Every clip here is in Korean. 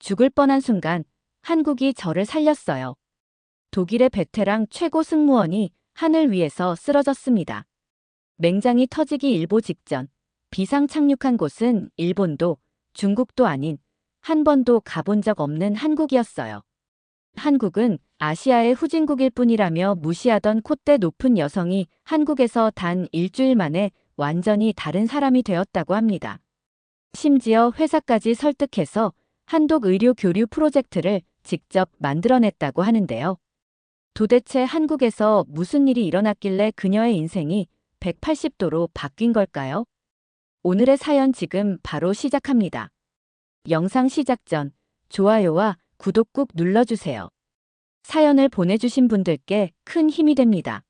죽을 뻔한 순간 한국이 저를 살렸어요. 독일의 베테랑 최고 승무원이 하늘 위에서 쓰러졌습니다. 맹장이 터지기 일보 직전 비상 착륙한 곳은 일본도 중국도 아닌 한 번도 가본 적 없는 한국이었어요. 한국은 아시아의 후진국일 뿐이라며 무시하던 콧대 높은 여성이 한국에서 단 일주일 만에 완전히 다른 사람이 되었다고 합니다. 심지어 회사까지 설득해서 한독 의료 교류 프로젝트를 직접 만들어냈다고 하는데요. 도대체 한국에서 무슨 일이 일어났길래 그녀의 인생이 180도로 바뀐 걸까요? 오늘의 사연 지금 바로 시작합니다. 영상 시작 전 좋아요와 구독 꾹 눌러주세요. 사연을 보내주신 분들께 큰 힘이 됩니다.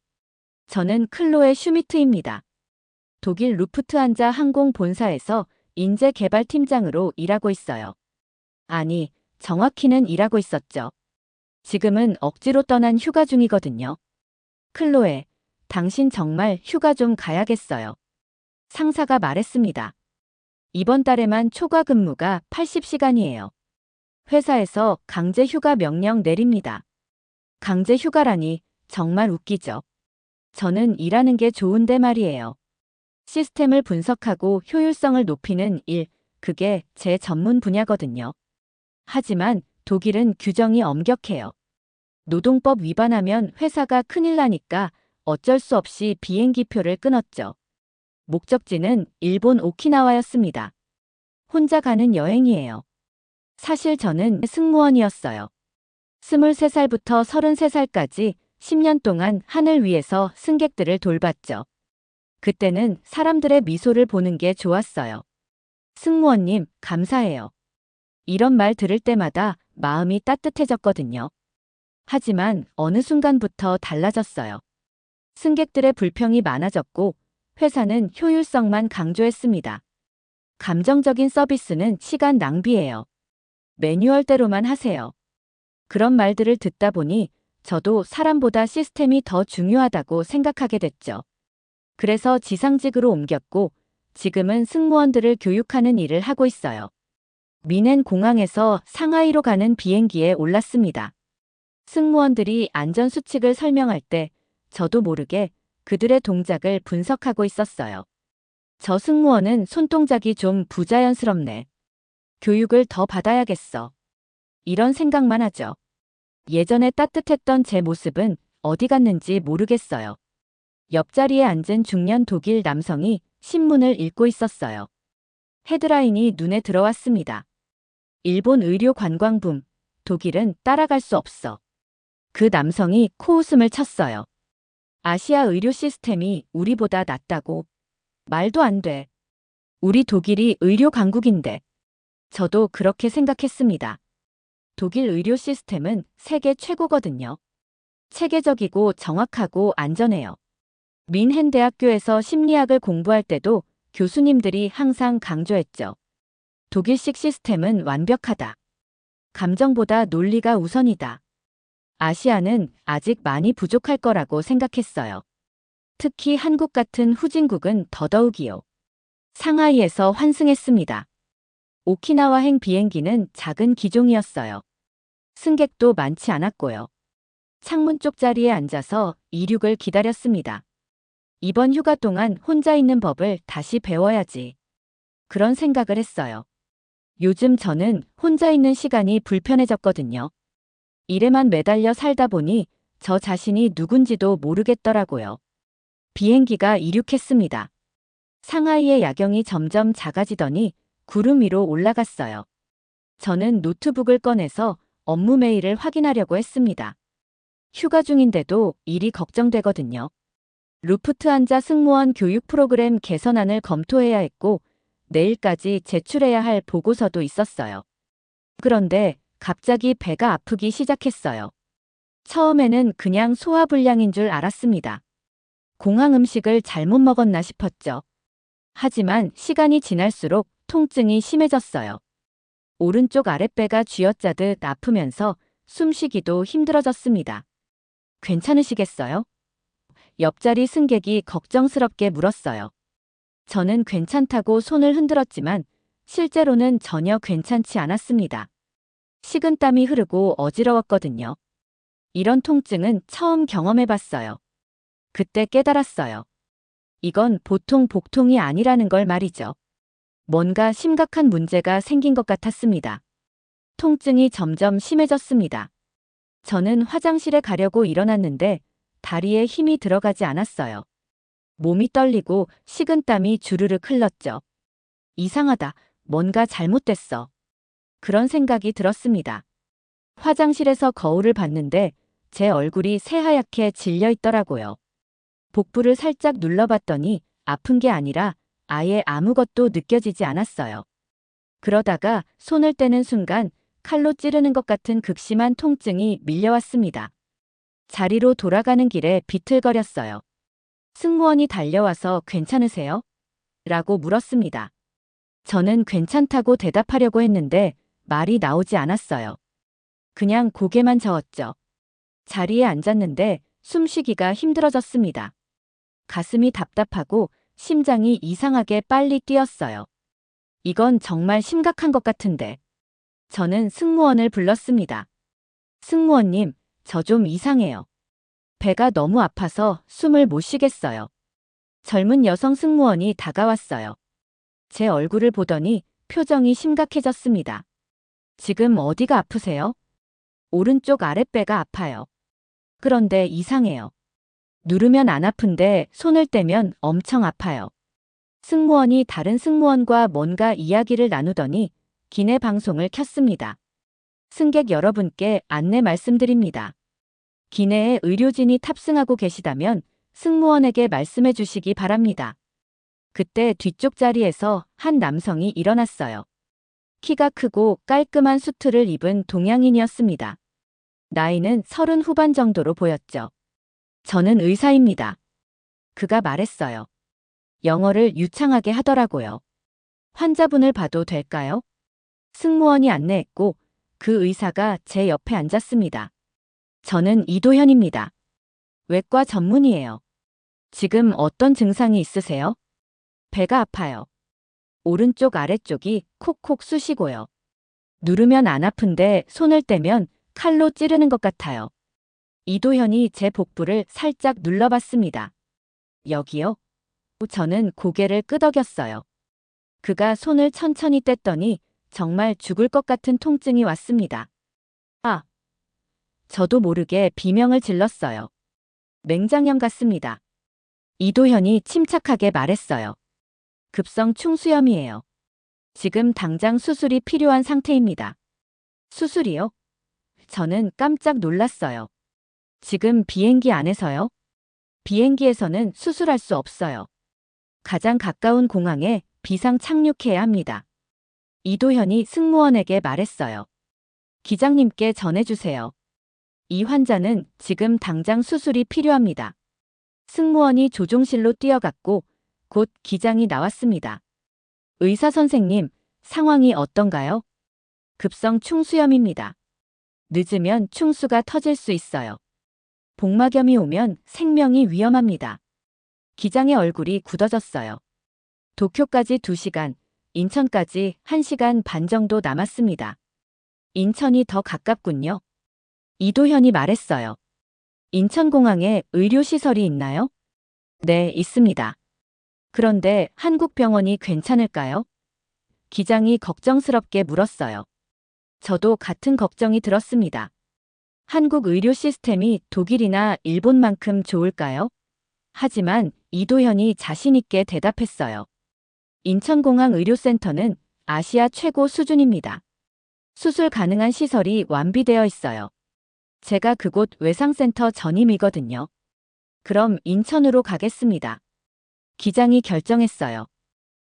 저는 클로에 슈미트입니다. 독일 루프트한자 항공 본사에서 인재개발팀장으로 일하고 있어요. 아니, 정확히는 일하고 있었죠. 지금은 억지로 떠난 휴가 중이거든요. 클로에, 당신 정말 휴가 좀 가야겠어요. 상사가 말했습니다. 이번 달에만 초과 근무가 80시간이에요. 회사에서 강제 휴가 명령 내립니다. 강제 휴가라니 정말 웃기죠. 저는 일하는 게 좋은데 말이에요. 시스템을 분석하고 효율성을 높이는 일, 그게 제 전문 분야거든요. 하지만 독일은 규정이 엄격해요. 노동법 위반하면 회사가 큰일 나니까 어쩔 수 없이 비행기표를 끊었죠. 목적지는 일본 오키나와였습니다. 혼자 가는 여행이에요. 사실 저는 승무원이었어요. 23살부터 33살까지 10년 동안 하늘 위에서 승객들을 돌봤죠. 그때는 사람들의 미소를 보는 게 좋았어요. 승무원님, 감사해요. 이런 말 들을 때마다 마음이 따뜻해졌거든요. 하지만 어느 순간부터 달라졌어요. 승객들의 불평이 많아졌고 회사는 효율성만 강조했습니다. 감정적인 서비스는 시간 낭비예요. 매뉴얼대로만 하세요. 그런 말들을 듣다 보니 저도 사람보다 시스템이 더 중요하다고 생각하게 됐죠. 그래서 지상직으로 옮겼고 지금은 승무원들을 교육하는 일을 하고 있어요. 미넨 공항에서 상하이로 가는 비행기에 올랐습니다. 승무원들이 안전수칙을 설명할 때 저도 모르게 그들의 동작을 분석하고 있었어요. 저 승무원은 손동작이 좀 부자연스럽네. 교육을 더 받아야겠어. 이런 생각만 하죠. 예전에 따뜻했던 제 모습은 어디 갔는지 모르겠어요. 옆자리에 앉은 중년 독일 남성이 신문을 읽고 있었어요. 헤드라인이 눈에 들어왔습니다. 일본 의료 관광 붐, 독일은 따라갈 수 없어. 그 남성이 코웃음을 쳤어요. 아시아 의료 시스템이 우리보다 낫다고. 말도 안 돼. 우리 독일이 의료 강국인데. 저도 그렇게 생각했습니다. 독일 의료 시스템은 세계 최고거든요. 체계적이고 정확하고 안전해요. 민헨 대학교에서 심리학을 공부할 때도 교수님들이 항상 강조했죠. 독일식 시스템은 완벽하다. 감정보다 논리가 우선이다. 아시아는 아직 많이 부족할 거라고 생각했어요. 특히 한국 같은 후진국은 더더욱이요. 상하이에서 환승했습니다. 오키나와행 비행기는 작은 기종이었어요. 승객도 많지 않았고요. 창문 쪽 자리에 앉아서 이륙을 기다렸습니다. 이번 휴가 동안 혼자 있는 법을 다시 배워야지. 그런 생각을 했어요. 요즘 저는 혼자 있는 시간이 불편해졌거든요. 일에만 매달려 살다 보니 저 자신이 누군지도 모르겠더라고요. 비행기가 이륙했습니다. 상하이의 야경이 점점 작아지더니 구름 위로 올라갔어요. 저는 노트북을 꺼내서 업무 메일을 확인하려고 했습니다. 휴가 중인데도 일이 걱정되거든요. 루프트한자 승무원 교육 프로그램 개선안을 검토해야 했고 내일까지 제출해야 할 보고서도 있었어요. 그런데 갑자기 배가 아프기 시작했어요. 처음에는 그냥 소화불량인 줄 알았습니다. 공항 음식을 잘못 먹었나 싶었죠. 하지만 시간이 지날수록 통증이 심해졌어요. 오른쪽 아랫배가 쥐어짜듯 아프면서 숨쉬기도 힘들어졌습니다. 괜찮으시겠어요? 옆자리 승객이 걱정스럽게 물었어요. 저는 괜찮다고 손을 흔들었지만 실제로는 전혀 괜찮지 않았습니다. 식은땀이 흐르고 어지러웠거든요. 이런 통증은 처음 경험해봤어요. 그때 깨달았어요. 이건 보통 복통이 아니라는 걸 말이죠. 뭔가 심각한 문제가 생긴 것 같았습니다. 통증이 점점 심해졌습니다. 저는 화장실에 가려고 일어났는데 다리에 힘이 들어가지 않았어요. 몸이 떨리고 식은땀이 주르륵 흘렀죠. 이상하다. 뭔가 잘못됐어. 그런 생각이 들었습니다. 화장실에서 거울을 봤는데 제 얼굴이 새하얗게 질려 있더라고요. 복부를 살짝 눌러봤더니 아픈 게 아니라 아예 아무것도 느껴지지 않았어요. 그러다가 손을 떼는 순간 칼로 찌르는 것 같은 극심한 통증이 밀려왔습니다. 자리로 돌아가는 길에 비틀거렸어요. 승무원이 달려와서 괜찮으세요? 라고 물었습니다. 저는 괜찮다고 대답하려고 했는데 말이 나오지 않았어요. 그냥 고개만 저었죠. 자리에 앉았는데 숨쉬기가 힘들어졌습니다. 가슴이 답답하고 심장이 이상하게 빨리 뛰었어요. 이건 정말 심각한 것 같은데. 저는 승무원을 불렀습니다. 승무원님, 저 좀 이상해요. 배가 너무 아파서 숨을 못 쉬겠어요. 젊은 여성 승무원이 다가왔어요. 제 얼굴을 보더니 표정이 심각해졌습니다. 지금 어디가 아프세요? 오른쪽 아랫배가 아파요. 그런데 이상해요. 누르면 안 아픈데 손을 떼면 엄청 아파요. 승무원이 다른 승무원과 뭔가 이야기를 나누더니 기내 방송을 켰습니다. 승객 여러분께 안내 말씀드립니다. 기내에 의료진이 탑승하고 계시다면 승무원에게 말씀해 주시기 바랍니다. 그때 뒤쪽 자리에서 한 남성이 일어났어요. 키가 크고 깔끔한 수트를 입은 동양인이었습니다. 나이는 30 후반 정도로 보였죠. 저는 의사입니다. 그가 말했어요. 영어를 유창하게 하더라고요. 환자분을 봐도 될까요? 승무원이 안내했고 그 의사가 제 옆에 앉았습니다. 저는 이도현입니다. 외과 전문의예요. 지금 어떤 증상이 있으세요? 배가 아파요. 오른쪽 아래쪽이 콕콕 쑤시고요. 누르면 안 아픈데 손을 떼면 칼로 찌르는 것 같아요. 이도현이 제 복부를 살짝 눌러봤습니다. 여기요? 저는 고개를 끄덕였어요. 그가 손을 천천히 뗐더니 정말 죽을 것 같은 통증이 왔습니다. 아! 저도 모르게 비명을 질렀어요. 맹장염 같습니다. 이도현이 침착하게 말했어요. 급성 충수염이에요. 지금 당장 수술이 필요한 상태입니다. 수술이요? 저는 깜짝 놀랐어요. 지금 비행기 안에서요? 비행기에서는 수술할 수 없어요. 가장 가까운 공항에 비상 착륙해야 합니다. 이도현이 승무원에게 말했어요. 기장님께 전해주세요. 이 환자는 지금 당장 수술이 필요합니다. 승무원이 조종실로 뛰어갔고 곧 기장이 나왔습니다. 의사 선생님, 상황이 어떤가요? 급성 충수염입니다. 늦으면 충수가 터질 수 있어요. 복막염이 오면 생명이 위험합니다. 기장의 얼굴이 굳어졌어요. 도쿄까지 2시간, 인천까지 1시간 반 정도 남았습니다. 인천이 더 가깝군요. 이도현이 말했어요. 인천공항에 의료시설이 있나요? 네, 있습니다. 그런데 한국 병원이 괜찮을까요? 기장이 걱정스럽게 물었어요. 저도 같은 걱정이 들었습니다. 한국 의료 시스템이 독일이나 일본만큼 좋을까요? 하지만 이도현이 자신있게 대답했어요. 인천공항 의료센터는 아시아 최고 수준입니다. 수술 가능한 시설이 완비되어 있어요. 제가 그곳 외상센터 전임이거든요. 그럼 인천으로 가겠습니다. 기장이 결정했어요.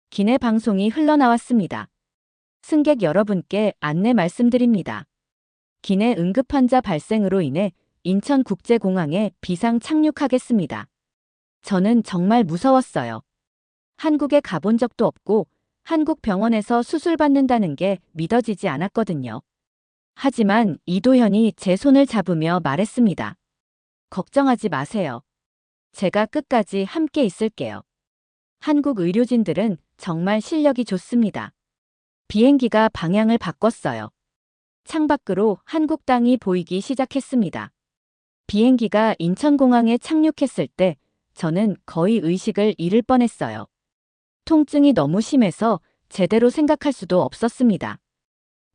기내 방송이 흘러나왔습니다. 승객 여러분께 안내 말씀드립니다. 기내 응급환자 발생으로 인해 인천국제공항에 비상 착륙하겠습니다. 저는 정말 무서웠어요. 한국에 가본 적도 없고 한국 병원에서 수술받는다는 게 믿어지지 않았거든요. 하지만 이도현이 제 손을 잡으며 말했습니다. 걱정하지 마세요. 제가 끝까지 함께 있을게요. 한국 의료진들은 정말 실력이 좋습니다. 비행기가 방향을 바꿨어요. 창밖으로 한국 땅이 보이기 시작했습니다. 비행기가 인천공항에 착륙했을 때 저는 거의 의식을 잃을 뻔했어요. 통증이 너무 심해서 제대로 생각할 수도 없었습니다.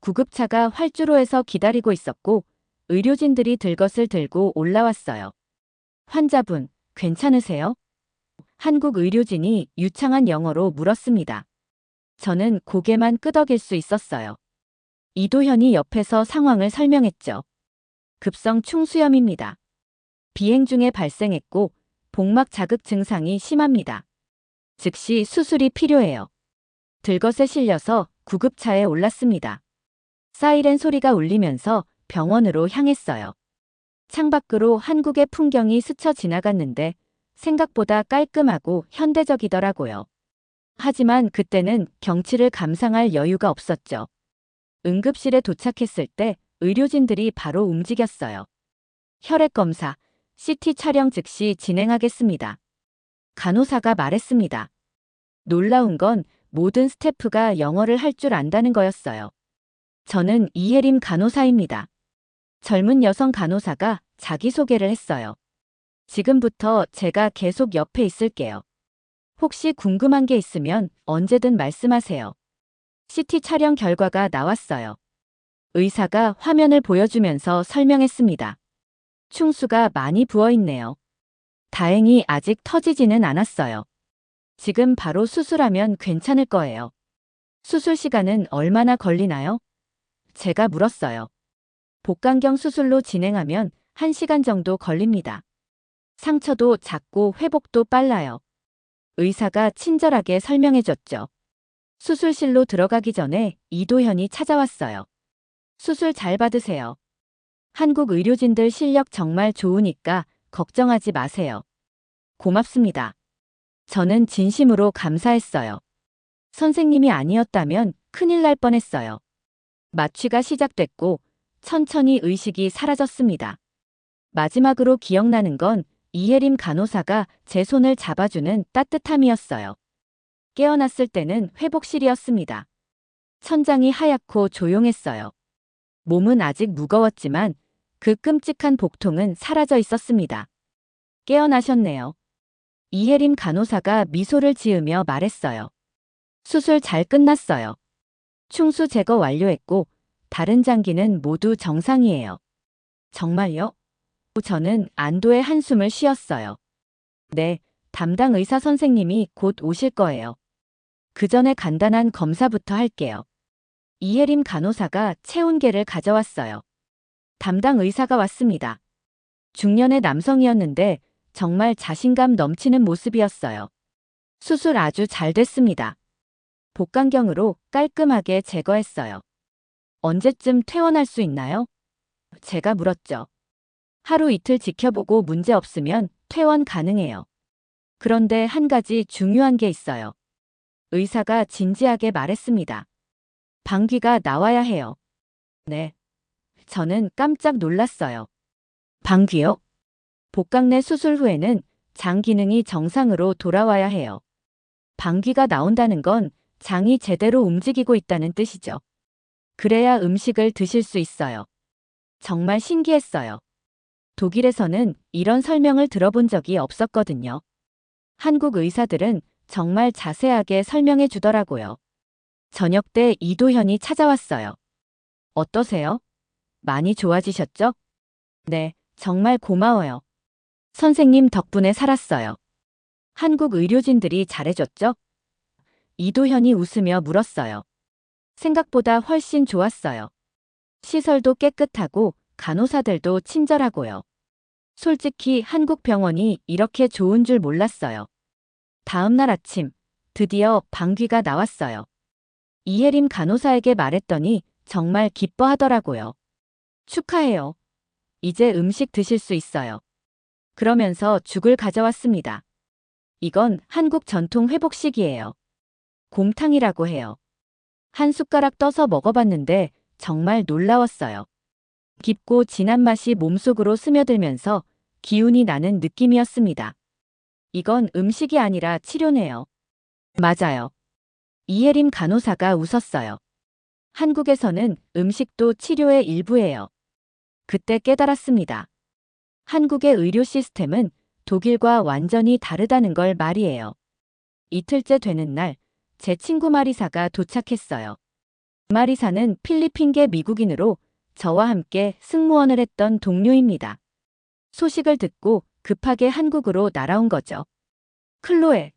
구급차가 활주로에서 기다리고 있었고 의료진들이 들것을 들고 올라왔어요. 환자분, 괜찮으세요? 한국 의료진이 유창한 영어로 물었습니다. 저는 고개만 끄덕일 수 있었어요. 이도현이 옆에서 상황을 설명했죠. 급성 충수염입니다. 비행 중에 발생했고 복막 자극 증상이 심합니다. 즉시 수술이 필요해요. 들것에 실려서 구급차에 올랐습니다. 사이렌 소리가 울리면서 병원으로 향했어요. 창밖으로 한국의 풍경이 스쳐 지나갔는데 생각보다 깔끔하고 현대적이더라고요. 하지만 그때는 경치를 감상할 여유가 없었죠. 응급실에 도착했을 때 의료진들이 바로 움직였어요. 혈액 검사, CT 촬영 즉시 진행하겠습니다. 간호사가 말했습니다. 놀라운 건 모든 스태프가 영어를 할 줄 안다는 거였어요. 저는 이혜림 간호사입니다. 젊은 여성 간호사가 자기소개를 했어요. 지금부터 제가 계속 옆에 있을게요. 혹시 궁금한 게 있으면 언제든 말씀하세요. CT 촬영 결과가 나왔어요. 의사가 화면을 보여주면서 설명했습니다. 충수가 많이 부어있네요. 다행히 아직 터지지는 않았어요. 지금 바로 수술하면 괜찮을 거예요. 수술 시간은 얼마나 걸리나요? 제가 물었어요. 복강경 수술로 진행하면 1시간 정도 걸립니다. 상처도 작고 회복도 빨라요. 의사가 친절하게 설명해줬죠. 수술실로 들어가기 전에 이도현이 찾아왔어요. 수술 잘 받으세요. 한국 의료진들 실력 정말 좋으니까 걱정하지 마세요. 고맙습니다. 저는 진심으로 감사했어요. 선생님이 아니었다면 큰일 날 뻔했어요. 마취가 시작됐고 천천히 의식이 사라졌습니다. 마지막으로 기억나는 건 이혜림 간호사가 제 손을 잡아주는 따뜻함이었어요. 깨어났을 때는 회복실이었습니다. 천장이 하얗고 조용했어요. 몸은 아직 무거웠지만 그 끔찍한 복통은 사라져 있었습니다. 깨어나셨네요. 이혜림 간호사가 미소를 지으며 말했어요. 수술 잘 끝났어요. 충수 제거 완료했고 다른 장기는 모두 정상이에요. 정말요? 저는 안도의 한숨을 쉬었어요. 네, 담당 의사 선생님이 곧 오실 거예요. 그 전에 간단한 검사부터 할게요. 이혜림 간호사가 체온계를 가져왔어요. 담당 의사가 왔습니다. 중년의 남성이었는데 정말 자신감 넘치는 모습이었어요. 수술 아주 잘 됐습니다. 복강경으로 깔끔하게 제거했어요. 언제쯤 퇴원할 수 있나요? 제가 물었죠. 하루 이틀 지켜보고 문제 없으면 퇴원 가능해요. 그런데 한 가지 중요한 게 있어요. 의사가 진지하게 말했습니다. 방귀가 나와야 해요. 네. 저는 깜짝 놀랐어요. 방귀요? 복강 내 수술 후에는 장 기능이 정상으로 돌아와야 해요. 방귀가 나온다는 건 장이 제대로 움직이고 있다는 뜻이죠. 그래야 음식을 드실 수 있어요. 정말 신기했어요. 독일에서는 이런 설명을 들어본 적이 없었거든요. 한국 의사들은 정말 자세하게 설명해 주더라고요. 저녁 때 이도현이 찾아왔어요. 어떠세요? 많이 좋아지셨죠? 네, 정말 고마워요. 선생님 덕분에 살았어요. 한국 의료진들이 잘해줬죠? 이도현이 웃으며 물었어요. 생각보다 훨씬 좋았어요. 시설도 깨끗하고 간호사들도 친절하고요. 솔직히 한국 병원이 이렇게 좋은 줄 몰랐어요. 다음 날 아침, 드디어 방귀가 나왔어요. 이혜림 간호사에게 말했더니 정말 기뻐하더라고요. 축하해요. 이제 음식 드실 수 있어요. 그러면서 죽을 가져왔습니다. 이건 한국 전통 회복식이에요. 곰탕이라고 해요. 한 숟가락 떠서 먹어봤는데 정말 놀라웠어요. 깊고 진한 맛이 몸속으로 스며들면서 기운이 나는 느낌이었습니다. 이건 음식이 아니라 치료네요. 맞아요. 이혜림 간호사가 웃었어요. 한국에서는 음식도 치료의 일부예요. 그때 깨달았습니다. 한국의 의료 시스템은 독일과 완전히 다르다는 걸 말이에요. 이틀째 되는 날, 제 친구 마리사가 도착했어요. 마리사는 필리핀계 미국인으로 저와 함께 승무원을 했던 동료입니다. 소식을 듣고 급하게 한국으로 날아온 거죠. 클로에,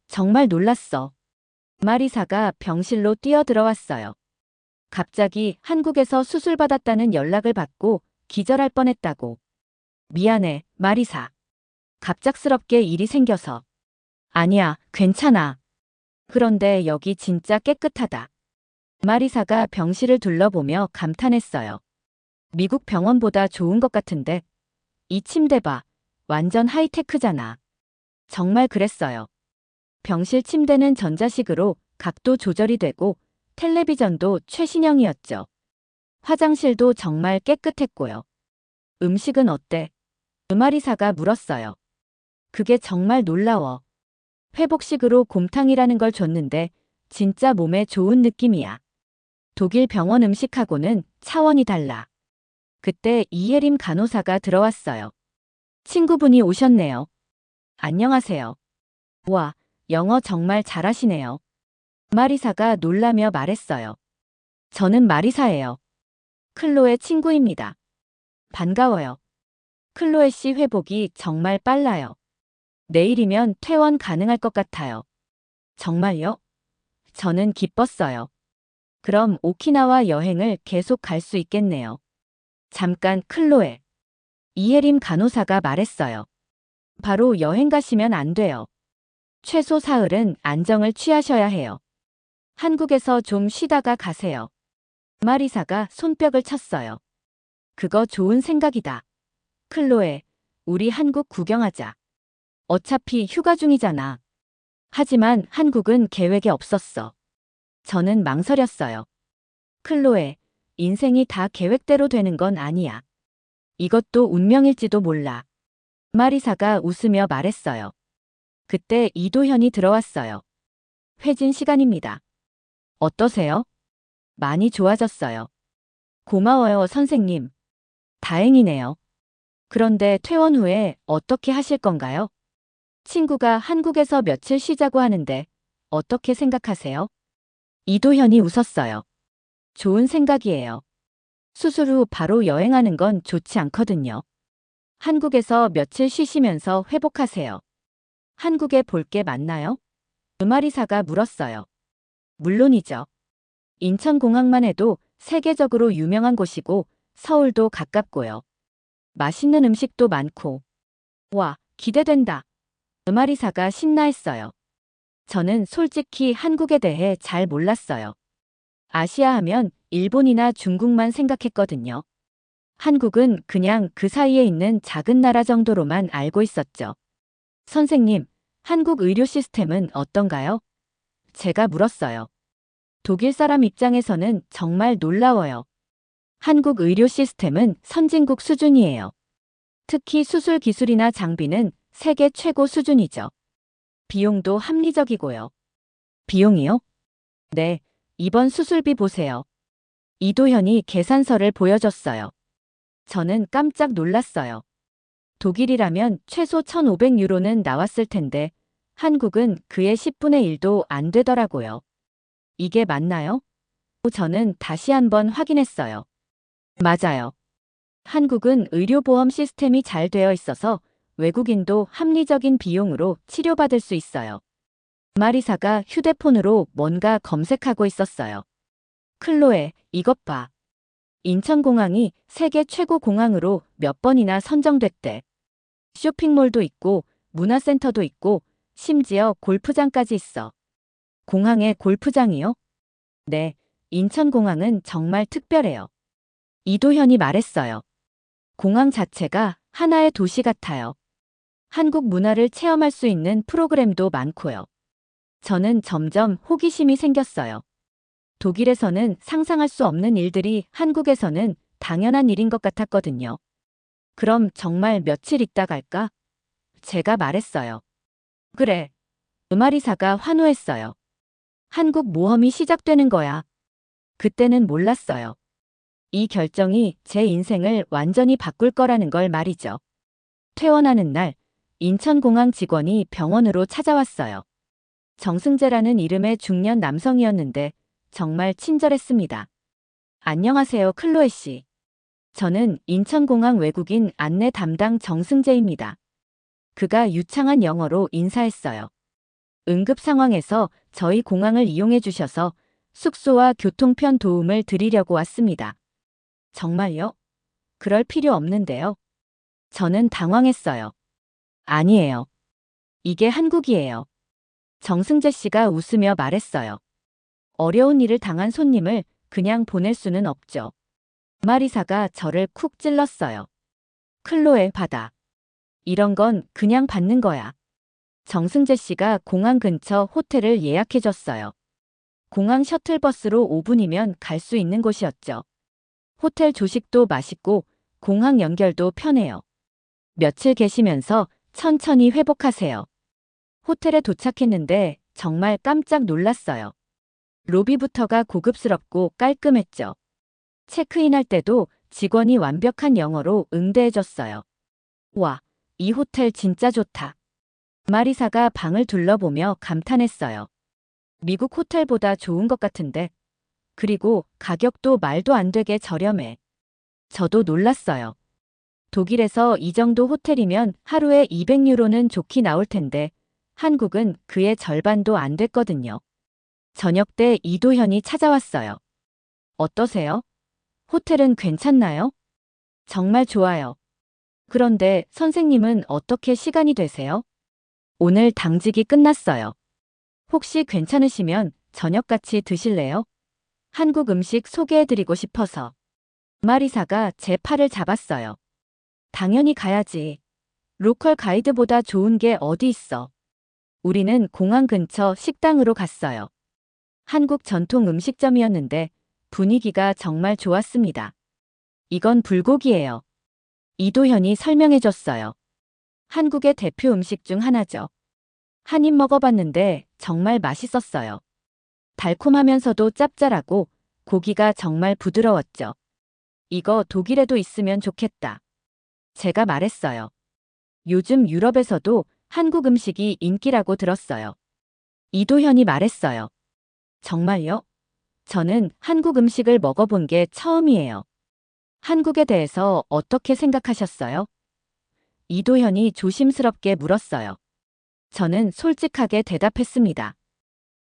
정말 놀랐어. 마리사가 병실로 뛰어들어왔어요. 갑자기 한국에서 수술받았다는 연락을 받고 기절할 뻔했다고. 미안해, 마리사. 갑작스럽게 일이 생겨서. 아니야, 괜찮아. 그런데 여기 진짜 깨끗하다. 마리사가 병실을 둘러보며 감탄했어요. 미국 병원보다 좋은 것 같은데. 이 침대 봐. 완전 하이테크잖아. 정말 그랬어요. 병실 침대는 전자식으로 각도 조절이 되고 텔레비전도 최신형이었죠. 화장실도 정말 깨끗했고요. 음식은 어때? 마리사가 물었어요. 그게 정말 놀라워. 회복식으로 곰탕이라는 걸 줬는데 진짜 몸에 좋은 느낌이야. 독일 병원 음식하고는 차원이 달라. 그때 이예림 간호사가 들어왔어요. 친구분이 오셨네요. 안녕하세요. 와, 영어 정말 잘하시네요. 마리사가 놀라며 말했어요. 저는 마리사예요. 클로의 친구입니다. 반가워요. 클로에 씨 회복이 정말 빨라요. 내일이면 퇴원 가능할 것 같아요. 정말요? 저는 기뻤어요. 그럼 오키나와 여행을 계속 갈 수 있겠네요. 잠깐 클로에. 이예림 간호사가 말했어요. 바로 여행 가시면 안 돼요. 최소 사흘은 안정을 취하셔야 해요. 한국에서 좀 쉬다가 가세요. 마리사가 손뼉을 쳤어요. 그거 좋은 생각이다. 클로에, 우리 한국 구경하자. 어차피 휴가 중이잖아. 하지만 한국은 계획에 없었어. 저는 망설였어요. 클로에, 인생이 다 계획대로 되는 건 아니야. 이것도 운명일지도 몰라. 마리사가 웃으며 말했어요. 그때 이도현이 들어왔어요. 회진 시간입니다. 어떠세요? 많이 좋아졌어요. 고마워요, 선생님. 다행이네요. 그런데 퇴원 후에 어떻게 하실 건가요? 친구가 한국에서 며칠 쉬자고 하는데 어떻게 생각하세요? 이도현이 웃었어요. 좋은 생각이에요. 수술 후 바로 여행하는 건 좋지 않거든요. 한국에서 며칠 쉬시면서 회복하세요. 한국에 볼 게 많나요? 마리사가 물었어요. 물론이죠. 인천공항만 해도 세계적으로 유명한 곳이고 서울도 가깝고요. 맛있는 음식도 많고. 와, 기대된다. 마리사가 신나했어요. 저는 솔직히 한국에 대해 잘 몰랐어요. 아시아 하면 일본이나 중국만 생각했거든요. 한국은 그냥 그 사이에 있는 작은 나라 정도로만 알고 있었죠. 선생님, 한국 의료 시스템은 어떤가요? 제가 물었어요. 독일 사람 입장에서는 정말 놀라워요. 한국 의료 시스템은 선진국 수준이에요. 특히 수술 기술이나 장비는 세계 최고 수준이죠. 비용도 합리적이고요. 비용이요? 네, 이번 수술비 보세요. 이도현이 계산서를 보여줬어요. 저는 깜짝 놀랐어요. 독일이라면 최소 1,500유로는 나왔을 텐데 한국은 그의 10분의 1도 안 되더라고요. 이게 맞나요? 저는 다시 한번 확인했어요. 맞아요. 한국은 의료보험 시스템이 잘 되어 있어서 외국인도 합리적인 비용으로 치료받을 수 있어요. 마리사가 휴대폰으로 뭔가 검색하고 있었어요. 클로에, 이것 봐. 인천공항이 세계 최고 공항으로 몇 번이나 선정됐대. 쇼핑몰도 있고 문화센터도 있고 심지어 골프장까지 있어. 공항에 골프장이요? 네, 인천공항은 정말 특별해요. 이도현이 말했어요. 공항 자체가 하나의 도시 같아요. 한국 문화를 체험할 수 있는 프로그램도 많고요. 저는 점점 호기심이 생겼어요. 독일에서는 상상할 수 없는 일들이 한국에서는 당연한 일인 것 같았거든요. 그럼 정말 며칠 있다 갈까? 제가 말했어요. 그래. 마리사가 환호했어요. 한국 모험이 시작되는 거야. 그때는 몰랐어요. 이 결정이 제 인생을 완전히 바꿀 거라는 걸 말이죠. 퇴원하는 날, 인천공항 직원이 병원으로 찾아왔어요. 정승재라는 이름의 중년 남성이었는데 정말 친절했습니다. 안녕하세요, 클로에 씨. 저는 인천공항 외국인 안내 담당 정승재입니다. 그가 유창한 영어로 인사했어요. 응급 상황에서 저희 공항을 이용해 주셔서 숙소와 교통편 도움을 드리려고 왔습니다. 정말요? 그럴 필요 없는데요. 저는 당황했어요. 아니에요. 이게 한국이에요. 정승재 씨가 웃으며 말했어요. 어려운 일을 당한 손님을 그냥 보낼 수는 없죠. 마리사가 저를 쿡 찔렀어요. 클로에 받아. 이런 건 그냥 받는 거야. 정승재 씨가 공항 근처 호텔을 예약해줬어요. 공항 셔틀버스로 5분이면 갈 수 있는 곳이었죠. 호텔 조식도 맛있고 공항 연결도 편해요. 며칠 계시면서 천천히 회복하세요. 호텔에 도착했는데 정말 깜짝 놀랐어요. 로비부터가 고급스럽고 깔끔했죠. 체크인할 때도 직원이 완벽한 영어로 응대해줬어요. 와, 이 호텔 진짜 좋다. 마리사가 방을 둘러보며 감탄했어요. 미국 호텔보다 좋은 것 같은데. 그리고 가격도 말도 안 되게 저렴해. 저도 놀랐어요. 독일에서 이 정도 호텔이면 하루에 200유로는 좋게 나올 텐데 한국은 그의 절반도 안 됐거든요. 저녁 때 이도현이 찾아왔어요. 어떠세요? 호텔은 괜찮나요? 정말 좋아요. 그런데 선생님은 어떻게 시간이 되세요? 오늘 당직이 끝났어요. 혹시 괜찮으시면 저녁 같이 드실래요? 한국 음식 소개해드리고 싶어서. 마리사가 제 팔을 잡았어요. 당연히 가야지. 로컬 가이드보다 좋은 게 어디 있어. 우리는 공항 근처 식당으로 갔어요. 한국 전통 음식점이었는데 분위기가 정말 좋았습니다. 이건 불고기예요. 이도현이 설명해줬어요. 한국의 대표 음식 중 하나죠. 한 입 먹어봤는데 정말 맛있었어요. 달콤하면서도 짭짤하고 고기가 정말 부드러웠죠. 이거 독일에도 있으면 좋겠다. 제가 말했어요. 요즘 유럽에서도 한국 음식이 인기라고 들었어요. 이도현이 말했어요. 정말요? 저는 한국 음식을 먹어본 게 처음이에요. 한국에 대해서 어떻게 생각하셨어요? 이도현이 조심스럽게 물었어요. 저는 솔직하게 대답했습니다.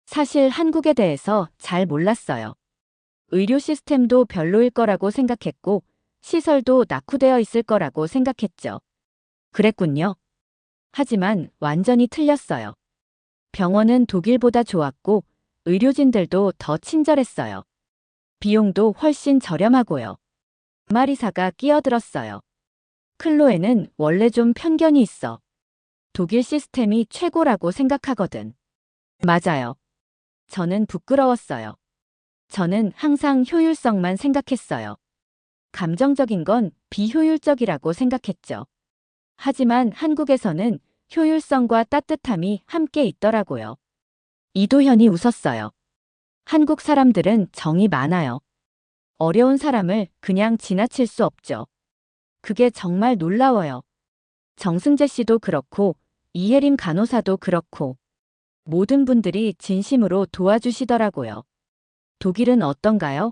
사실 한국에 대해서 잘 몰랐어요. 의료 시스템도 별로일 거라고 생각했고 시설도 낙후되어 있을 거라고 생각했죠. 그랬군요. 하지만 완전히 틀렸어요. 병원은 독일보다 좋았고 의료진들도 더 친절했어요. 비용도 훨씬 저렴하고요. 마리사가 끼어들었어요. 클로에는 원래 좀 편견이 있어. 독일 시스템이 최고라고 생각하거든. 맞아요. 저는 부끄러웠어요. 저는 항상 효율성만 생각했어요. 감정적인 건 비효율적이라고 생각했죠. 하지만 한국에서는 효율성과 따뜻함이 함께 있더라고요. 이도현이 웃었어요. 한국 사람들은 정이 많아요. 어려운 사람을 그냥 지나칠 수 없죠. 그게 정말 놀라워요. 정승재 씨도 그렇고 이혜림 간호사도 그렇고 모든 분들이 진심으로 도와주시더라고요. 독일은 어떤가요?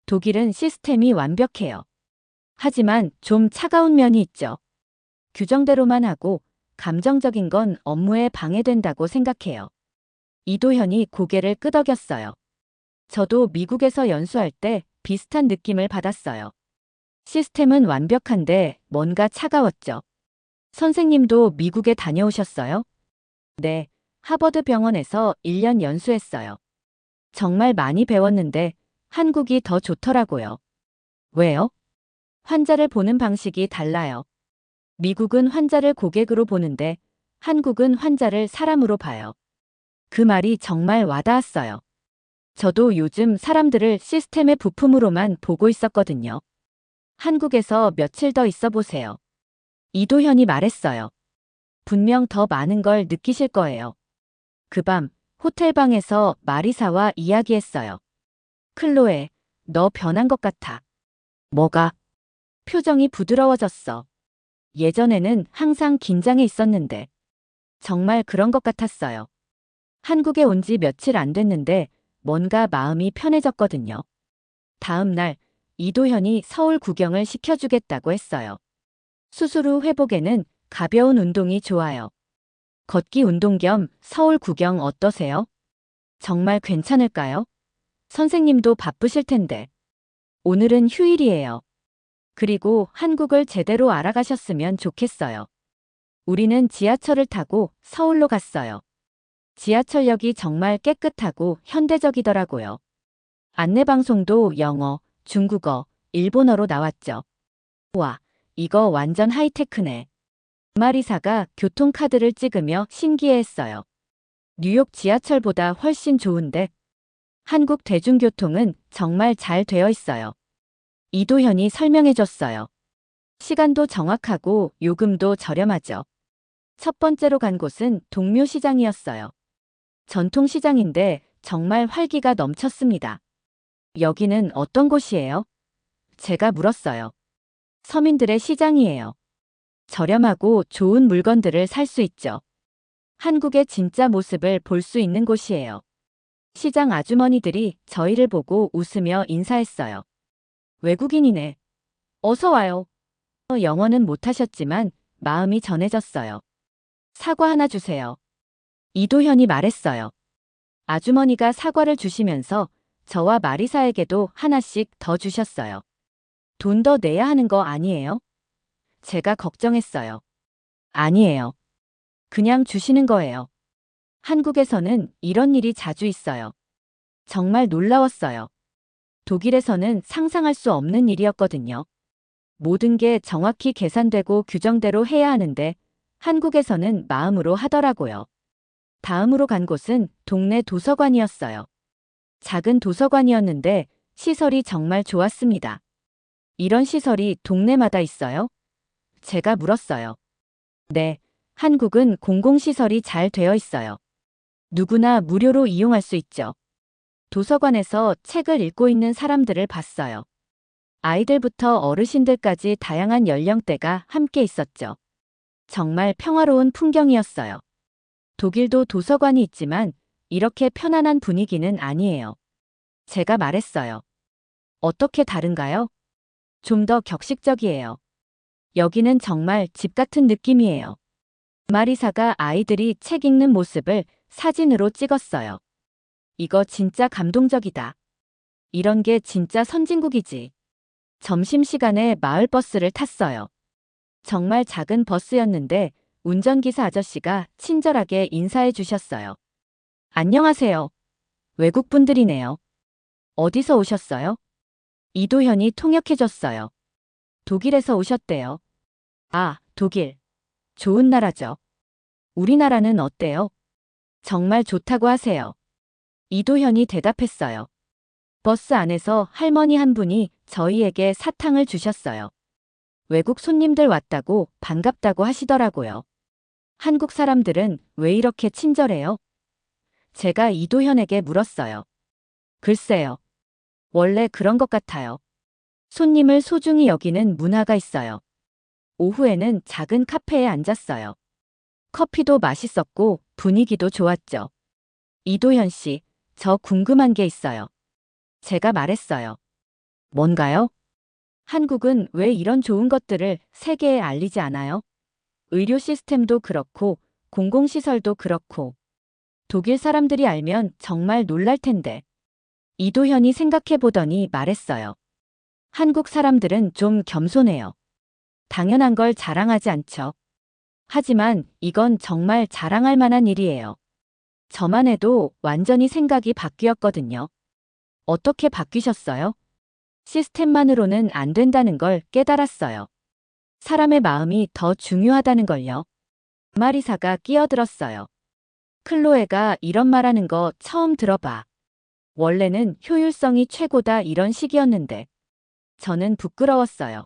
독일은 시스템이 완벽해요. 하지만 좀 차가운 면이 있죠. 규정대로만 하고 감정적인 건 업무에 방해된다고 생각해요. 이도현이 고개를 끄덕였어요. 저도 미국에서 연수할 때 비슷한 느낌을 받았어요. 시스템은 완벽한데 뭔가 차가웠죠. 선생님도 미국에 다녀오셨어요? 네, 하버드 병원에서 1년 연수했어요. 정말 많이 배웠는데 한국이 더 좋더라고요. 왜요? 환자를 보는 방식이 달라요. 미국은 환자를 고객으로 보는데 한국은 환자를 사람으로 봐요. 그 말이 정말 와닿았어요. 저도 요즘 사람들을 시스템의 부품으로만 보고 있었거든요. 한국에서 며칠 더 있어 보세요. 이도현이 말했어요. 분명 더 많은 걸 느끼실 거예요. 그 밤 호텔방에서 마리사와 이야기했어요. 클로에, 너 변한 것 같아. 뭐가? 표정이 부드러워졌어. 예전에는 항상 긴장해 있었는데 정말 그런 것 같았어요. 한국에 온 지 며칠 안 됐는데 뭔가 마음이 편해졌거든요. 다음 날 이도현이 서울 구경을 시켜주겠다고 했어요. 수술 후 회복에는 가벼운 운동이 좋아요. 걷기 운동 겸 서울 구경 어떠세요? 정말 괜찮을까요? 선생님도 바쁘실 텐데. 오늘은 휴일이에요. 그리고 한국을 제대로 알아가셨으면 좋겠어요. 우리는 지하철을 타고 서울로 갔어요. 지하철역이 정말 깨끗하고 현대적이더라고요. 안내방송도 영어, 중국어, 일본어로 나왔죠. 와, 이거 완전 하이테크네. 마리사가 교통카드를 찍으며 신기해했어요. 뉴욕 지하철보다 훨씬 좋은데 한국 대중교통은 정말 잘 되어 있어요. 이도현이 설명해줬어요. 시간도 정확하고 요금도 저렴하죠. 첫 번째로 간 곳은 동묘시장이었어요. 전통시장인데 정말 활기가 넘쳤습니다. 여기는 어떤 곳이에요? 제가 물었어요. 서민들의 시장이에요. 저렴하고 좋은 물건들을 살 수 있죠. 한국의 진짜 모습을 볼 수 있는 곳이에요. 시장 아주머니들이 저희를 보고 웃으며 인사했어요. 외국인이네. 어서 와요. 영어는 못하셨지만 마음이 전해졌어요. 사과 하나 주세요. 이도현이 말했어요. 아주머니가 사과를 주시면서 저와 마리사에게도 하나씩 더 주셨어요. 돈 더 내야 하는 거 아니에요? 제가 걱정했어요. 아니에요. 그냥 주시는 거예요. 한국에서는 이런 일이 자주 있어요. 정말 놀라웠어요. 독일에서는 상상할 수 없는 일이었거든요. 모든 게 정확히 계산되고 규정대로 해야 하는데 한국에서는 마음으로 하더라고요. 다음으로 간 곳은 동네 도서관이었어요. 작은 도서관이었는데 시설이 정말 좋았습니다. 이런 시설이 동네마다 있어요? 제가 물었어요. 네, 한국은 공공시설이 잘 되어 있어요. 누구나 무료로 이용할 수 있죠. 도서관에서 책을 읽고 있는 사람들을 봤어요. 아이들부터 어르신들까지 다양한 연령대가 함께 있었죠. 정말 평화로운 풍경이었어요. 독일도 도서관이 있지만 이렇게 편안한 분위기는 아니에요. 제가 말했어요. 어떻게 다른가요? 좀 더 격식적이에요. 여기는 정말 집 같은 느낌이에요. 마리사가 아이들이 책 읽는 모습을 사진으로 찍었어요. 이거 진짜 감동적이다. 이런 게 진짜 선진국이지. 점심시간에 마을버스를 탔어요. 정말 작은 버스였는데 운전기사 아저씨가 친절하게 인사해 주셨어요. 안녕하세요. 외국분들이네요. 어디서 오셨어요? 이도현이 통역해줬어요. 독일에서 오셨대요. 아, 독일. 좋은 나라죠. 우리나라는 어때요? 정말 좋다고 하세요. 이도현이 대답했어요. 버스 안에서 할머니 한 분이 저희에게 사탕을 주셨어요. 외국 손님들 왔다고 반갑다고 하시더라고요. 한국 사람들은 왜 이렇게 친절해요? 제가 이도현에게 물었어요. 글쎄요. 원래 그런 것 같아요. 손님을 소중히 여기는 문화가 있어요. 오후에는 작은 카페에 앉았어요. 커피도 맛있었고 분위기도 좋았죠. 이도현 씨, 저 궁금한 게 있어요. 제가 말했어요. 뭔가요? 한국은 왜 이런 좋은 것들을 세계에 알리지 않아요? 의료 시스템도 그렇고 공공시설도 그렇고 독일 사람들이 알면 정말 놀랄 텐데. 이도현이 생각해 보더니 말했어요. 한국 사람들은 좀 겸손해요. 당연한 걸 자랑하지 않죠. 하지만 이건 정말 자랑할 만한 일이에요. 저만 해도 완전히 생각이 바뀌었거든요. 어떻게 바뀌셨어요? 시스템만으로는 안 된다는 걸 깨달았어요. 사람의 마음이 더 중요하다는 걸요. 마리사가 끼어들었어요. 클로에가 이런 말하는 거 처음 들어봐. 원래는 효율성이 최고다 이런 식이었는데. 저는 부끄러웠어요.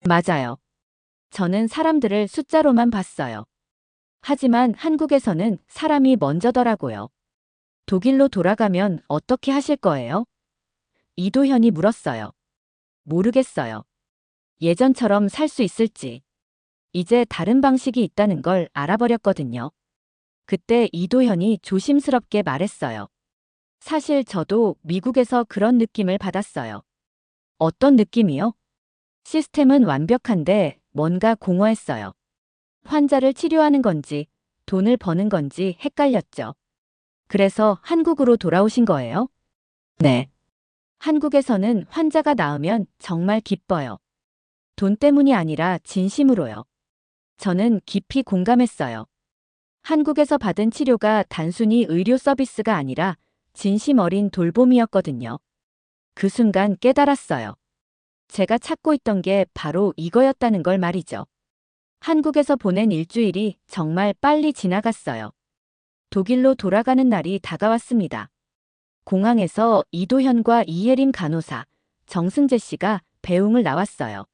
맞아요. 저는 사람들을 숫자로만 봤어요. 하지만 한국에서는 사람이 먼저더라고요. 독일로 돌아가면 어떻게 하실 거예요? 이도현이 물었어요. 모르겠어요. 예전처럼 살 수 있을지. 이제 다른 방식이 있다는 걸 알아버렸거든요. 그때 이도현이 조심스럽게 말했어요. 사실 저도 미국에서 그런 느낌을 받았어요. 어떤 느낌이요? 시스템은 완벽한데 뭔가 공허했어요. 환자를 치료하는 건지 돈을 버는 건지 헷갈렸죠. 그래서 한국으로 돌아오신 거예요? 네. 한국에서는 환자가 나으면 정말 기뻐요. 돈 때문이 아니라 진심으로요. 저는 깊이 공감했어요. 한국에서 받은 치료가 단순히 의료 서비스가 아니라 진심 어린 돌봄이었거든요. 그 순간 깨달았어요. 제가 찾고 있던 게 바로 이거였다는 걸 말이죠. 한국에서 보낸 일주일이 정말 빨리 지나갔어요. 독일로 돌아가는 날이 다가왔습니다. 공항에서 이도현과 이혜림 간호사, 정승재 씨가 배웅을 나왔어요.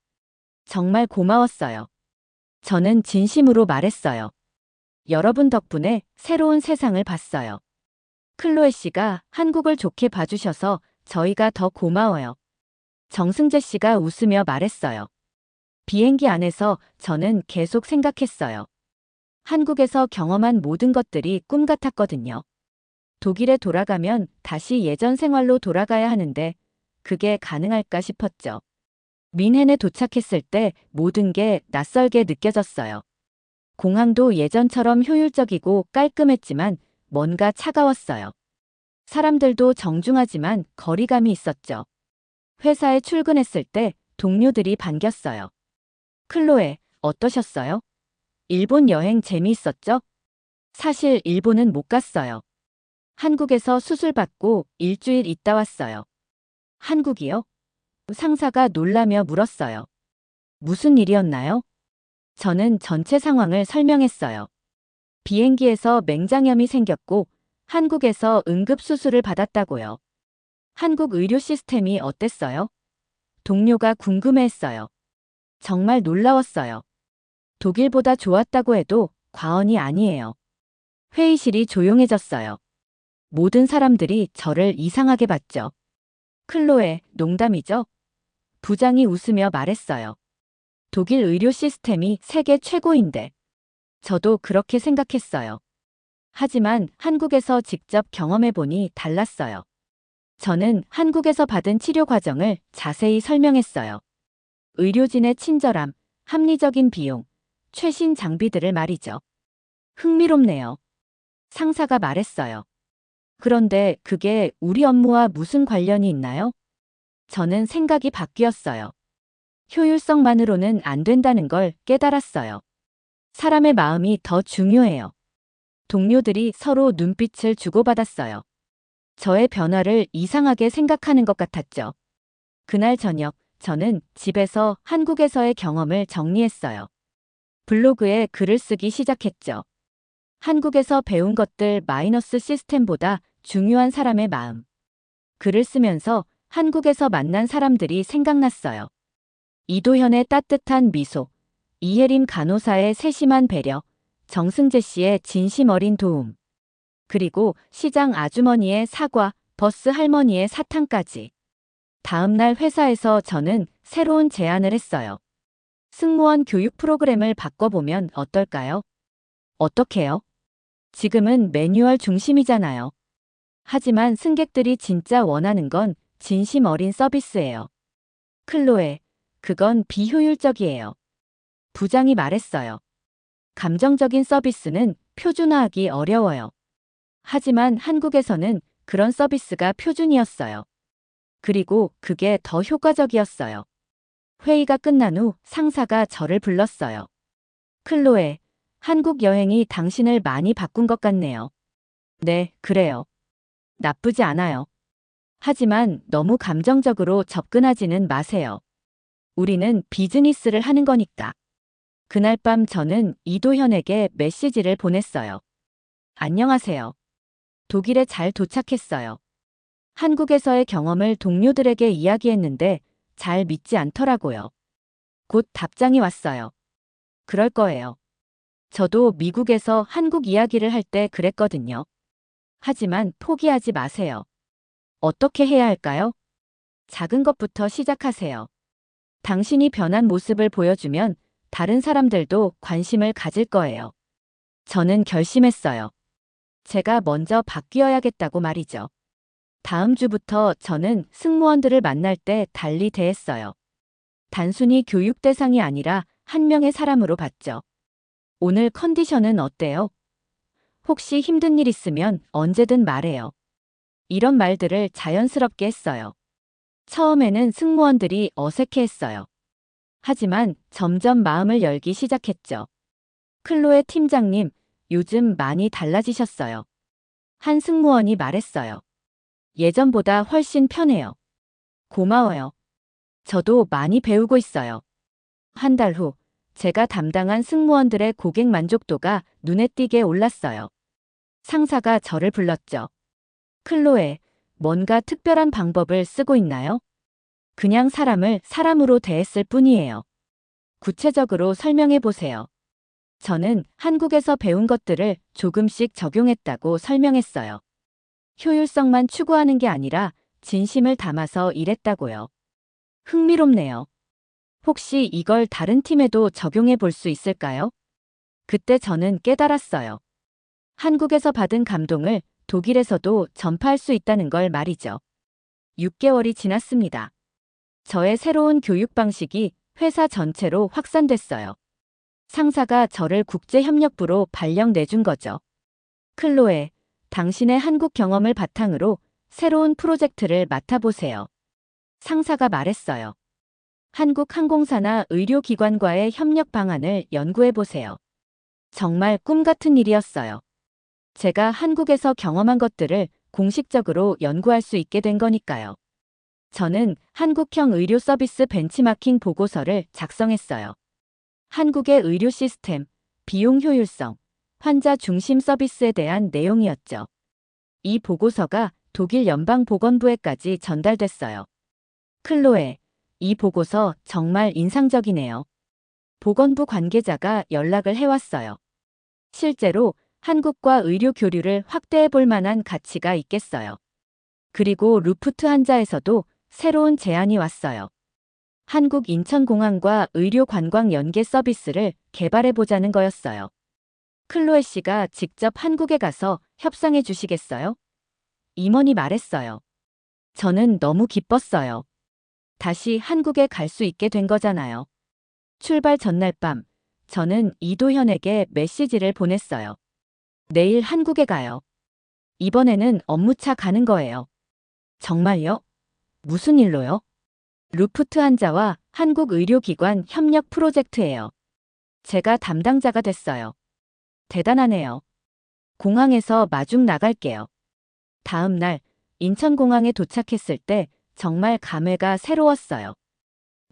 정말 고마웠어요. 저는 진심으로 말했어요. 여러분 덕분에 새로운 세상을 봤어요. 클로에 씨가 한국을 좋게 봐주셔서 저희가 더 고마워요. 정승재 씨가 웃으며 말했어요. 비행기 안에서 저는 계속 생각했어요. 한국에서 경험한 모든 것들이 꿈 같았거든요. 독일에 돌아가면 다시 예전 생활로 돌아가야 하는데 그게 가능할까 싶었죠. 민헨에 도착했을 때 모든 게 낯설게 느껴졌어요. 공항도 예전처럼 효율적이고 깔끔했지만 뭔가 차가웠어요. 사람들도 정중하지만 거리감이 있었죠. 회사에 출근했을 때 동료들이 반겼어요. 클로에, 어떠셨어요? 일본 여행 재미있었죠? 사실 일본은 못 갔어요. 한국에서 수술받고 일주일 있다 왔어요. 한국이요? 상사가 놀라며 물었어요. 무슨 일이었나요? 저는 전체 상황을 설명했어요. 비행기에서 맹장염이 생겼고 한국에서 응급수술을 받았다고요. 한국 의료 시스템이 어땠어요? 동료가 궁금해했어요. 정말 놀라웠어요. 독일보다 좋았다고 해도 과언이 아니에요. 회의실이 조용해졌어요. 모든 사람들이 저를 이상하게 봤죠. 클로에, 농담이죠? 부장이 웃으며 말했어요. 독일 의료 시스템이 세계 최고인데. 저도 그렇게 생각했어요. 하지만 한국에서 직접 경험해보니 달랐어요. 저는 한국에서 받은 치료 과정을 자세히 설명했어요. 의료진의 친절함, 합리적인 비용, 최신 장비들을 말이죠. 흥미롭네요. 상사가 말했어요. 그런데 그게 우리 업무와 무슨 관련이 있나요? 저는 생각이 바뀌었어요. 효율성만으로는 안 된다는 걸 깨달았어요. 사람의 마음이 더 중요해요. 동료들이 서로 눈빛을 주고받았어요. 저의 변화를 이상하게 생각하는 것 같았죠. 그날 저녁, 저는 집에서 한국에서의 경험을 정리했어요. 블로그에 글을 쓰기 시작했죠. 한국에서 배운 것들 마이너스 시스템보다 중요한 사람의 마음. 글을 쓰면서 한국에서 만난 사람들이 생각났어요. 이도현의 따뜻한 미소, 이혜림 간호사의 세심한 배려, 정승재 씨의 진심 어린 도움, 그리고 시장 아주머니의 사과, 버스 할머니의 사탕까지. 다음 날 회사에서 저는 새로운 제안을 했어요. 승무원 교육 프로그램을 바꿔보면 어떨까요? 어떻게요? 지금은 매뉴얼 중심이잖아요. 하지만 승객들이 진짜 원하는 건 진심 어린 서비스예요. 클로에, 그건 비효율적이에요. 부장이 말했어요. 감정적인 서비스는 표준화하기 어려워요. 하지만 한국에서는 그런 서비스가 표준이었어요. 그리고 그게 더 효과적이었어요. 회의가 끝난 후 상사가 저를 불렀어요. 클로에, 한국 여행이 당신을 많이 바꾼 것 같네요. 네, 그래요. 나쁘지 않아요. 하지만 너무 감정적으로 접근하지는 마세요. 우리는 비즈니스를 하는 거니까. 그날 밤 저는 이도현에게 메시지를 보냈어요. 안녕하세요. 독일에 잘 도착했어요. 한국에서의 경험을 동료들에게 이야기했는데 잘 믿지 않더라고요. 곧 답장이 왔어요. 그럴 거예요. 저도 미국에서 한국 이야기를 할 때 그랬거든요. 하지만 포기하지 마세요. 어떻게 해야 할까요? 작은 것부터 시작하세요. 당신이 변한 모습을 보여주면 다른 사람들도 관심을 가질 거예요. 저는 결심했어요. 제가 먼저 바뀌어야겠다고 말이죠. 다음 주부터 저는 승무원들을 만날 때 달리 대했어요. 단순히 교육 대상이 아니라 한 명의 사람으로 봤죠. 오늘 컨디션은 어때요? 혹시 힘든 일 있으면 언제든 말해요. 이런 말들을 자연스럽게 했어요. 처음에는 승무원들이 어색해했어요. 하지만 점점 마음을 열기 시작했죠. 클로에 팀장님, 요즘 많이 달라지셨어요. 한 승무원이 말했어요. 예전보다 훨씬 편해요. 고마워요. 저도 많이 배우고 있어요. 한 달 후, 제가 담당한 승무원들의 고객 만족도가 눈에 띄게 올랐어요. 상사가 저를 불렀죠. 클로에, 뭔가 특별한 방법을 쓰고 있나요? 그냥 사람을 사람으로 대했을 뿐이에요. 구체적으로 설명해 보세요. 저는 한국에서 배운 것들을 조금씩 적용했다고 설명했어요. 효율성만 추구하는 게 아니라 진심을 담아서 일했다고요. 흥미롭네요. 혹시 이걸 다른 팀에도 적용해 볼 수 있을까요? 그때 저는 깨달았어요. 한국에서 받은 감동을 독일에서도 전파할 수 있다는 걸 말이죠. 6개월이 지났습니다. 저의 새로운 교육 방식이 회사 전체로 확산됐어요. 상사가 저를 국제협력부로 발령 내준 거죠. 클로에, 당신의 한국 경험을 바탕으로 새로운 프로젝트를 맡아보세요. 상사가 말했어요. 한국 항공사나 의료기관과의 협력 방안을 연구해보세요. 정말 꿈 같은 일이었어요. 제가 한국에서 경험한 것들을 공식적으로 연구할 수 있게 된 거니까요. 저는 한국형 의료 서비스 벤치마킹 보고서를 작성했어요. 한국의 의료 시스템, 비용 효율성, 환자 중심 서비스에 대한 내용이었죠. 이 보고서가 독일 연방보건부에까지 전달됐어요. 클로에, 이 보고서 정말 인상적이네요. 보건부 관계자가 연락을 해왔어요. 실제로 한국과 의료 교류를 확대해 볼 만한 가치가 있겠어요. 그리고 루프트한자에서도 새로운 제안이 왔어요. 한국 인천공항과 의료 관광 연계 서비스를 개발해 보자는 거였어요. 클로에 씨가 직접 한국에 가서 협상해 주시겠어요? 임원이 말했어요. 저는 너무 기뻤어요. 다시 한국에 갈 수 있게 된 거잖아요. 출발 전날 밤, 저는 이도현에게 메시지를 보냈어요. 내일 한국에 가요. 이번에는 업무차 가는 거예요. 정말요? 무슨 일로요? 루프트한자와 한국의료기관 협력 프로젝트예요. 제가 담당자가 됐어요. 대단하네요. 공항에서 마중 나갈게요. 다음 날 인천공항에 도착했을 때 정말 감회가 새로웠어요.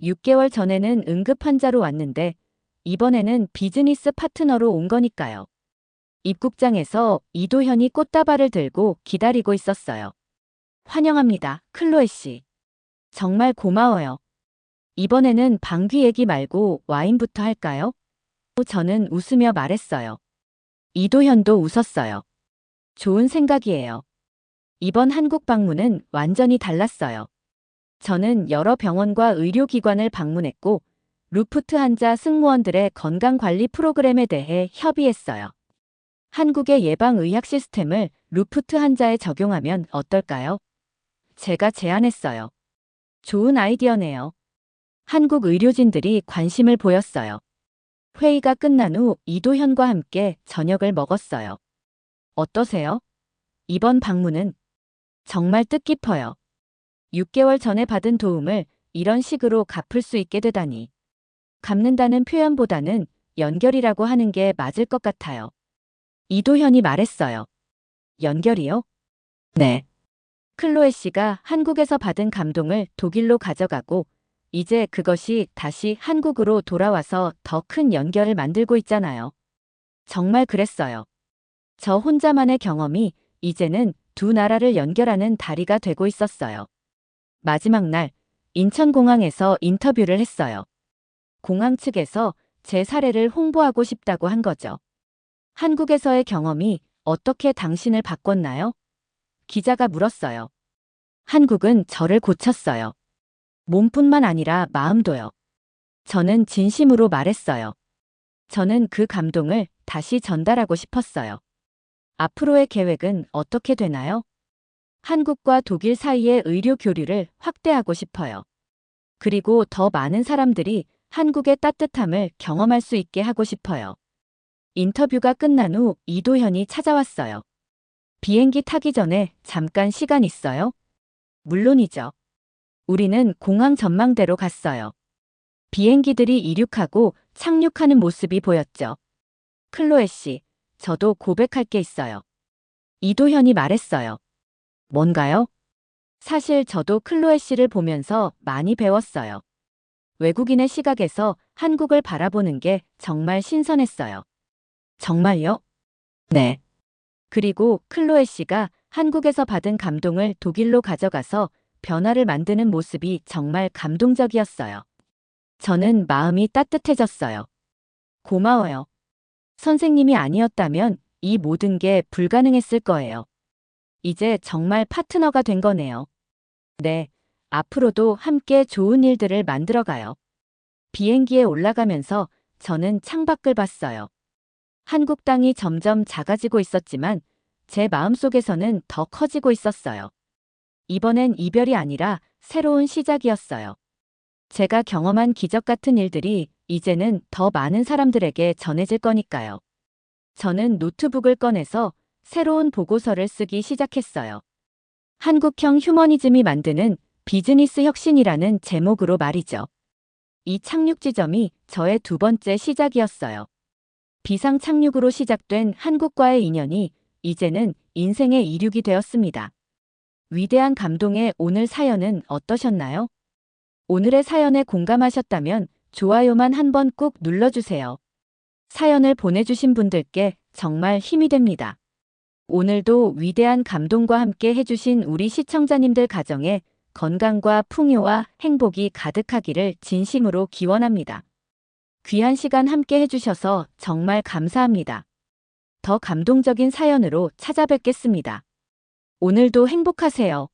6개월 전에는 응급환자로 왔는데 이번에는 비즈니스 파트너로 온 거니까요. 입국장에서 이도현이 꽃다발을 들고 기다리고 있었어요. 환영합니다, 클로에 씨. 정말 고마워요. 이번에는 방귀 얘기 말고 와인부터 할까요? 저는 웃으며 말했어요. 이도현도 웃었어요. 좋은 생각이에요. 이번 한국 방문은 완전히 달랐어요. 저는 여러 병원과 의료기관을 방문했고 루프트한자 승무원들의 건강관리 프로그램에 대해 협의했어요. 한국의 예방의학 시스템을 루프트한자에 적용하면 어떨까요? 제가 제안했어요. 좋은 아이디어네요. 한국 의료진들이 관심을 보였어요. 회의가 끝난 후 이도현과 함께 저녁을 먹었어요. 어떠세요? 이번 방문은 정말 뜻깊어요. 6개월 전에 받은 도움을 이런 식으로 갚을 수 있게 되다니. 갚는다는 표현보다는 연결이라고 하는 게 맞을 것 같아요. 이도현이 말했어요. 연결이요? 네. 클로에 씨가 한국에서 받은 감동을 독일로 가져가고 이제 그것이 다시 한국으로 돌아와서 더 큰 연결을 만들고 있잖아요. 정말 그랬어요. 저 혼자만의 경험이 이제는 두 나라를 연결하는 다리가 되고 있었어요. 마지막 날 인천공항에서 인터뷰를 했어요. 공항 측에서 제 사례를 홍보하고 싶다고 한 거죠. 한국에서의 경험이 어떻게 당신을 바꿨나요? 기자가 물었어요. 한국은 저를 고쳤어요. 몸뿐만 아니라 마음도요. 저는 진심으로 말했어요. 저는 그 감동을 다시 전달하고 싶었어요. 앞으로의 계획은 어떻게 되나요? 한국과 독일 사이의 의료 교류를 확대하고 싶어요. 그리고 더 많은 사람들이 한국의 따뜻함을 경험할 수 있게 하고 싶어요. 인터뷰가 끝난 후 이도현이 찾아왔어요. 비행기 타기 전에 잠깐 시간 있어요? 물론이죠. 우리는 공항 전망대로 갔어요. 비행기들이 이륙하고 착륙하는 모습이 보였죠. 클로에 씨, 저도 고백할 게 있어요. 이도현이 말했어요. 뭔가요? 사실 저도 클로에 씨를 보면서 많이 배웠어요. 외국인의 시각에서 한국을 바라보는 게 정말 신선했어요. 정말요? 네. 그리고 클로에 씨가 한국에서 받은 감동을 독일로 가져가서 변화를 만드는 모습이 정말 감동적이었어요. 저는 마음이 따뜻해졌어요. 고마워요. 선생님이 아니었다면 이 모든 게 불가능했을 거예요. 이제 정말 파트너가 된 거네요. 네, 앞으로도 함께 좋은 일들을 만들어가요. 비행기에 올라가면서 저는 창밖을 봤어요. 한국 땅이 점점 작아지고 있었지만 제 마음속에서는 더 커지고 있었어요. 이번엔 이별이 아니라 새로운 시작이었어요. 제가 경험한 기적 같은 일들이 이제는 더 많은 사람들에게 전해질 거니까요. 저는 노트북을 꺼내서 새로운 보고서를 쓰기 시작했어요. 한국형 휴머니즘이 만드는 비즈니스 혁신이라는 제목으로 말이죠. 이 착륙 지점이 저의 두 번째 시작이었어요. 비상 착륙으로 시작된 한국과의 인연이 이제는 인생의 이륙이 되었습니다. 위대한 감동의 오늘 사연은 어떠셨나요? 오늘의 사연에 공감하셨다면 좋아요만 한번 꾹 눌러주세요. 사연을 보내주신 분들께 정말 힘이 됩니다. 오늘도 위대한 감동과 함께 해주신 우리 시청자님들 가정에 건강과 풍요와 행복이 가득하기를 진심으로 기원합니다. 귀한 시간 함께 해주셔서 정말 감사합니다. 더 감동적인 사연으로 찾아뵙겠습니다. 오늘도 행복하세요.